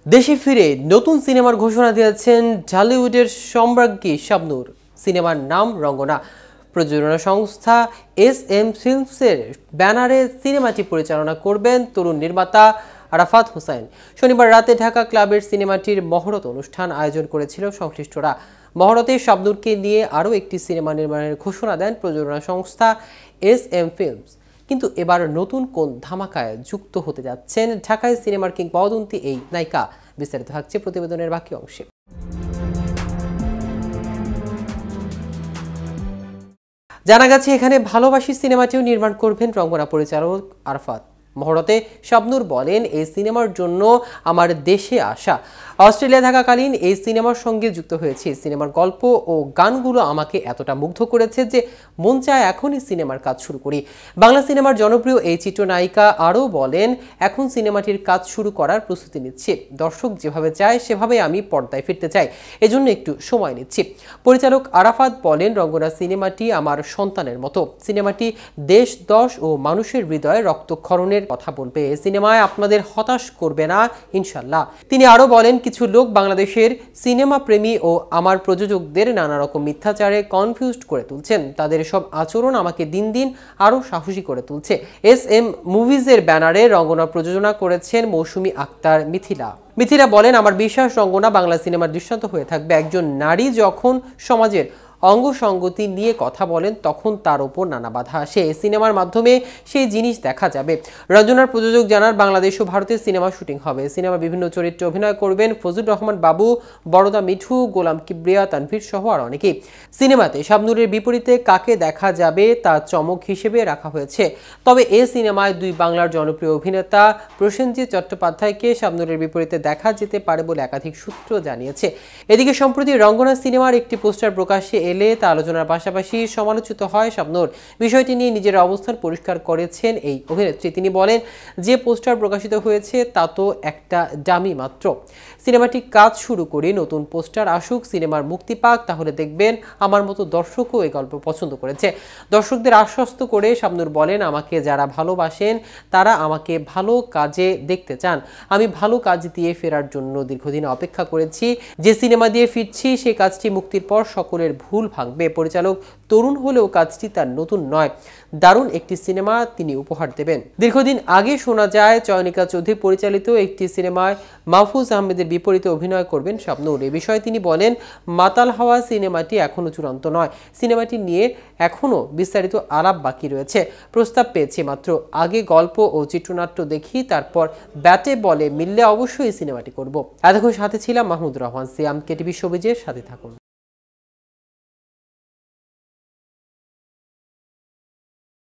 দেশে ফিরে নতুন সিনেমার ঘোষণা দিয়েছেন ঢালিউডের সম্রাজ্ঞী শাবনূর। সিনেমার নাম রঙ্গনা। প্রযোজনা সংস্থা এস.এম ফিল্মসের ব্যানারে সিনেমাটি পরিচালনা করবেন তরুণ নির্মাতা আরাফাত হোসেন। শনিবার রাতে ঢাকা ক্লাবের সিনেমাটির মহরত অনুষ্ঠান আয়োজন করেছিল সংশ্লিষ্টরা। মহরতে শাবনূরকে নিয়ে আরও একটি সিনেমা নির্মাণের ঘোষণা দেন প্রযোজনা সংস্থা এস.এম ফিল্মস। কিন্তু এবার নতুন কোন ধামাকায় যুক্ত হতে যাচ্ছেন ঢাকায় সিনেমার কিংবদন্তি এই নায়িকা? বিস্তারিত থাকছে প্রতিবেদনের বাকি অংশে। জানা গেছে এখানে ভালোবাসি সিনেমাটিও নির্মাণ করবেন রঙ্গনা পরিচালক আরাফাত। মহরতে শাবনূর বলেন, এই সিনেমার জন্য আমার দেশে আসা। অস্ট্রেলিয়া থাকাকালীন এই সিনেমার সঙ্গে যুক্ত হয়েছি। সিনেমার গল্প ও গানগুলো আমাকে এতটা মুগ্ধ করেছে যে মন চায় এখনই সিনেমার কাজ শুরু করি। বাংলা সিনেমার জনপ্রিয় এই চিত্রনায়িকা আরও বলেন, এখন সিনেমাটির কাজ শুরু করার প্রস্তুতি নিচ্ছি। দর্শক যেভাবে চায় সেভাবে আমি পর্দায় ফিরতে চাই, এজন্য একটু সময় নিচ্ছি। পরিচালক আরাফাত বলেন, রঙ্গনা সিনেমাটি আমার সন্তানের মতো। সিনেমাটি দেশ, দশ ও মানুষের হৃদয়ে রক্তক্ষরণের কথা বলবে। এই সিনেমায় আপনাদের হতাশ করবে না ইনশাল্লাহ। তিনি আরো বলেন, কিছু লোক বাংলাদেশের সিনেমা প্রেমী ও আমার প্রযোজকদের নানা রকম মিথ্যাচারে কনফিউজড করে তুলছেন। তাদের সব আচরণ আমাকে দিন দিন আরো সাহসী করে তুলছে। এস.এম মুভিজের ব্যানারে রঙ্গনা প্রযোজনা করেছেন মৌসুমী আক্তার মিথিলা বলেন, আমার বিশ্বাস রঙ্গনা বাংলা সিনেমার দৃষ্টান্ত হয়ে থাকবে। একজন নারী যখন সমাজের অঙ্গসঙ্গতি নিয়ে কথা বলেন তখন তার ওপর নানা বাধা আসে। সিনেমার মাধ্যমে সেই জিনিস দেখা যাবে। রঞ্জনার প্রযোজক জানার, বাংলাদেশ ও ভারতের সিনেমা শুটিং হবে। সিনেমার বিভিন্ন চরিত্রে অভিনয় করবেন ফজলুর রহমান বাবু, বড়দা মিঠু, গোলাম কিবরিয়া, তানভীর সহ আর অনেকেই। সিনেমাতে শাবনূরের বিপরীতে কাকে দেখা যাবে তা চমক হিসেবে রাখা হয়েছে। তবে এই সিনেমায় দুই বাংলার জনপ্রিয় অভিনেতা প্রসেনজিৎ চট্টোপাধ্যায়কে শাবনূরের বিপরীতে দেখা যেতে পারে বলে একাধিক সূত্র জানিয়েছে। এদিকে সম্প্রতি রঙ্গনা সিনেমার একটি পোস্টার প্রকাশ্যে এলে তা আলোচনার পাশাপাশি সমালোচিত হয় শাবনূর। বিষয়টি নিয়ে নিজের অবস্থান পরিষ্কার করেছেন এই অভিনেত্রী। তিনি বলেন, যে পোস্টার প্রকাশিত হয়েছে তা তো একটা ডামি মাত্র। সিনেমাটি কাজ শুরু করে নতুন পোস্টার আসুক, সিনেমার মুক্তি পাক, তাহলে দেখবেন আমার মতো দর্শকও এই গল্প পছন্দ করেছে। দর্শকদের আশ্বস্ত করে শাবনূর বলেন, আমাকে যারা ভালোবাসেন তারা আমাকে ভালো কাজে দেখতে চান। আমি ভালো কাজ দিয়ে ফেরার জন্য দীর্ঘদিন অপেক্ষা করেছি। যে সিনেমা দিয়ে ফিরছি সেই কাজটি মুক্তির পর সকলের ভুল ভাঙবে। পরিচালক তরুণ হলেও কাজটি তার নতুন নয়, দারুণ একটি সিনেমা তিনি উপহার দেবেন। দীর্ঘদিন আগে শোনা যায় চয়নিকা চৌধুরী পরিচালিত একটি সিনেমায় মাহফুজ আহমেদের বিপরীতে অভিনয় করবেন শাবনূর। এ বিষয়ে তিনি বলেন, মাতাল হাওয়া সিনেমাটি এখনো চূড়ান্ত নয়। সিনেমাটি নিয়ে এখনো বিস্তারিত আলাপ বাকি রয়েছে। প্রস্তাব পেয়েছি মাত্র। আগে গল্প ও চিত্রনাট্য দেখি, তারপর ব্যাটে বলে মিললে অবশ্যই সিনেমাটি করব। এতক্ষণ সাথে ছিলাম মাহমুদুর রহমান সিয়াম। কেটিভি শোবিজের সাথে থাকুন।